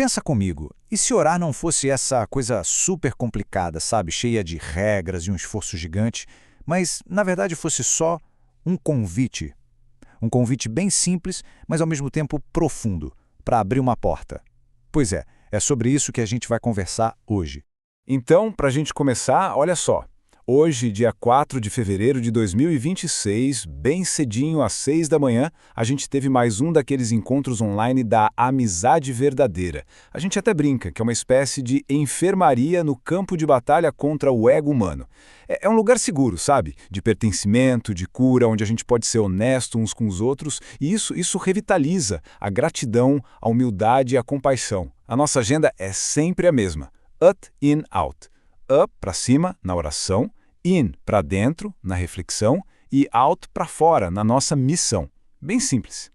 pensa comigo, e se orar não fosse essa coisa super complicada, sabe? Cheia de regras e um esforço gigante, mas na verdade fosse só um convite. Um convite bem simples, mas ao mesmo tempo profundo, para abrir uma porta. Pois é sobre isso que a gente vai conversar hoje. Então, para a gente começar, olha só. Hoje, dia 4 de fevereiro de 2026, bem cedinho, às 6 da manhã, a gente teve mais um daqueles encontros online da Amizade Verdadeira. A gente até brinca que é uma espécie de enfermaria no campo de batalha contra o ego humano. É um lugar seguro, sabe? De pertencimento, de cura, onde a gente pode ser honesto uns com os outros, e isso revitaliza a gratidão, a humildade e a compaixão. A nossa agenda é sempre a mesma. Up, in, out. Up para cima, na oração, in para dentro, na reflexão, e out para fora, na nossa missão. Bem simples.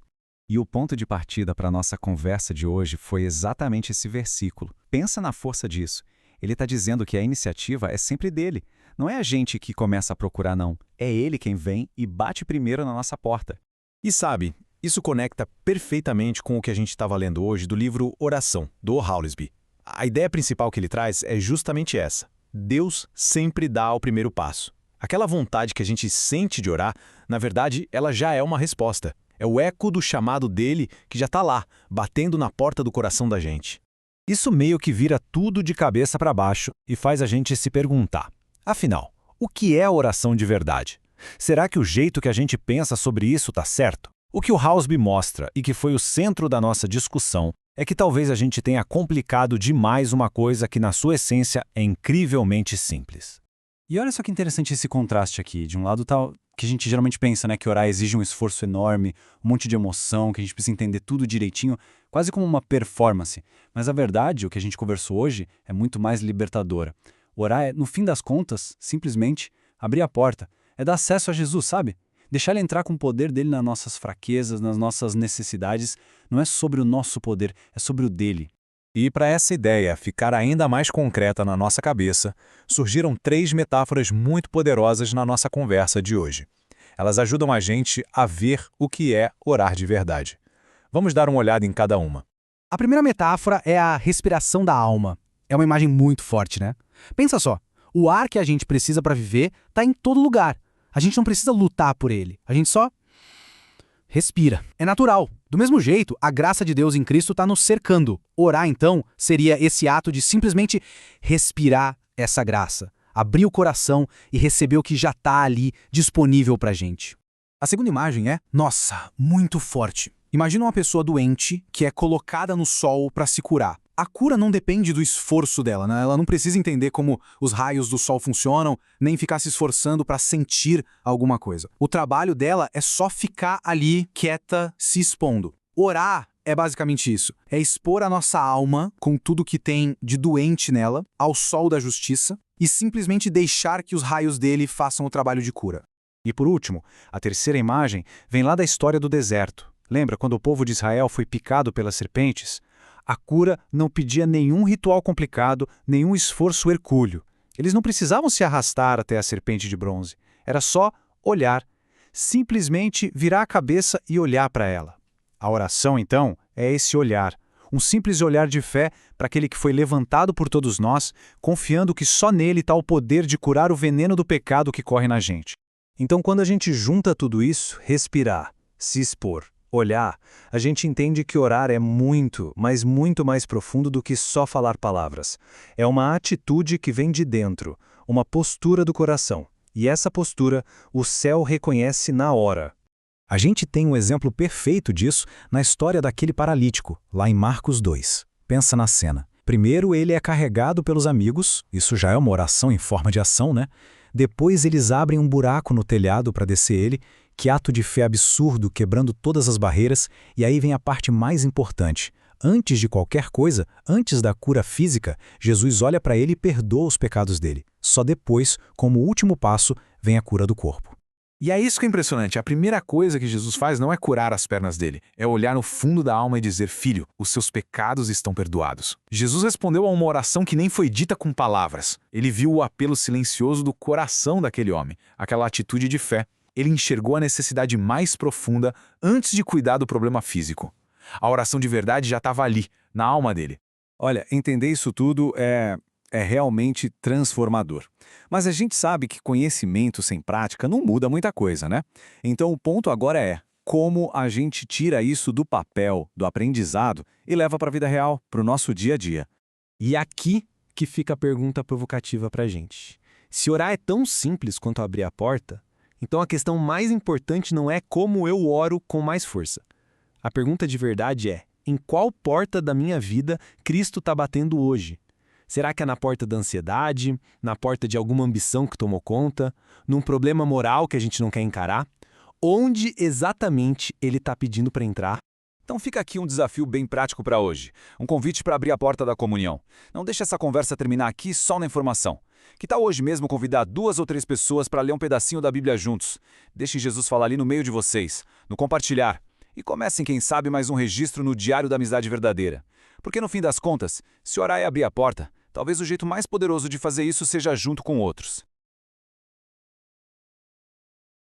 E o ponto de partida para a nossa conversa de hoje foi exatamente esse versículo. Pensa na força disso. Ele está dizendo que a iniciativa é sempre dele. Não é a gente que começa a procurar, não. É ele quem vem e bate primeiro na nossa porta. E sabe, isso conecta perfeitamente com o que a gente estava lendo hoje do livro Oração, do Howlsby. A ideia principal que ele traz é justamente essa. Deus sempre dá o primeiro passo. Aquela vontade que a gente sente de orar, na verdade, ela já é uma resposta. É o eco do chamado dele que já está lá, batendo na porta do coração da gente. Isso meio que vira tudo de cabeça para baixo e faz a gente se perguntar. Afinal, o que é a oração de verdade? Será que o jeito que a gente pensa sobre isso está certo? O que o Howlsby mostra, e que foi o centro da nossa discussão, é que talvez a gente tenha complicado demais uma coisa que na sua essência é incrivelmente simples. E olha só que interessante esse contraste aqui. De um lado tal que a gente geralmente pensa, né, que orar exige um esforço enorme, um monte de emoção, que a gente precisa entender tudo direitinho, quase como uma performance. Mas a verdade, o que a gente conversou hoje, é muito mais libertadora. Orar é, no fim das contas, simplesmente abrir a porta. É dar acesso a Jesus, sabe? Deixar ele entrar com o poder dele nas nossas fraquezas, nas nossas necessidades. Não é sobre o nosso poder, é sobre o dele. E para essa ideia ficar ainda mais concreta na nossa cabeça, surgiram 3 metáforas muito poderosas na nossa conversa de hoje. Elas ajudam a gente a ver o que é orar de verdade. Vamos dar uma olhada em cada uma. A primeira metáfora é a respiração da alma. É uma imagem muito forte, né? Pensa só, o ar que a gente precisa para viver está em todo lugar. A gente não precisa lutar por ele, a gente só respira. É natural. Do mesmo jeito, a graça de Deus em Cristo está nos cercando. Orar, então, seria esse ato de simplesmente respirar essa graça, abrir o coração e receber o que já está ali disponível para a gente. A segunda imagem é, nossa, muito forte. Imagina uma pessoa doente que é colocada no sol para se curar. A cura não depende do esforço dela, né? Ela não precisa entender como os raios do sol funcionam, nem ficar se esforçando para sentir alguma coisa. O trabalho dela é só ficar ali, quieta, se expondo. Orar é basicamente isso. É expor a nossa alma, com tudo que tem de doente nela, ao sol da justiça, e simplesmente deixar que os raios dele façam o trabalho de cura. E por último, a terceira imagem vem lá da história do deserto. Lembra quando o povo de Israel foi picado pelas serpentes? A cura não pedia nenhum ritual complicado, nenhum esforço hercúleo. Eles não precisavam se arrastar até a serpente de bronze. Era só olhar, simplesmente virar a cabeça e olhar para ela. A oração, então, é esse olhar, um simples olhar de fé para aquele que foi levantado por todos nós, confiando que só nele está o poder de curar o veneno do pecado que corre na gente. Então, quando a gente junta tudo isso, respirar, se expor, olhar, a gente entende que orar é muito, mas muito mais profundo do que só falar palavras. É uma atitude que vem de dentro, uma postura do coração. E essa postura, o céu reconhece na hora. A gente tem um exemplo perfeito disso na história daquele paralítico, lá em Marcos 2. Pensa na cena. Primeiro ele é carregado pelos amigos, isso já é uma oração em forma de ação, né? Depois eles abrem um buraco no telhado para descer ele. Que ato de fé absurdo, quebrando todas as barreiras, e aí vem a parte mais importante. Antes de qualquer coisa, antes da cura física, Jesus olha para ele e perdoa os pecados dele. Só depois, como último passo, vem a cura do corpo. E é isso que é impressionante. A primeira coisa que Jesus faz não é curar as pernas dele, é olhar no fundo da alma e dizer, filho, os seus pecados estão perdoados. Jesus respondeu a uma oração que nem foi dita com palavras. Ele viu o apelo silencioso do coração daquele homem, aquela atitude de fé. Ele enxergou a necessidade mais profunda antes de cuidar do problema físico. A oração de verdade já estava ali, na alma dele. Olha, entender isso tudo é realmente transformador. Mas a gente sabe que conhecimento sem prática não muda muita coisa, né? Então o ponto agora é como a gente tira isso do papel, do aprendizado, e leva para a vida real, para o nosso dia a dia. E aqui que fica a pergunta provocativa pra gente. Se orar é tão simples quanto abrir a porta, então a questão mais importante não é como eu oro com mais força. A pergunta de verdade é: em qual porta da minha vida Cristo está batendo hoje? Será que é na porta da ansiedade, na porta de alguma ambição que tomou conta, num problema moral que a gente não quer encarar? Onde exatamente ele está pedindo para entrar? Então fica aqui um desafio bem prático para hoje. Um convite para abrir a porta da comunhão. Não deixe essa conversa terminar aqui só na informação. Que tal hoje mesmo convidar 2 ou 3 pessoas para ler um pedacinho da Bíblia juntos? Deixem Jesus falar ali no meio de vocês, no compartilhar. E comecem, quem sabe, mais um registro no Diário da Amizade Verdadeira. Porque no fim das contas, se orar é abrir a porta, talvez o jeito mais poderoso de fazer isso seja junto com outros.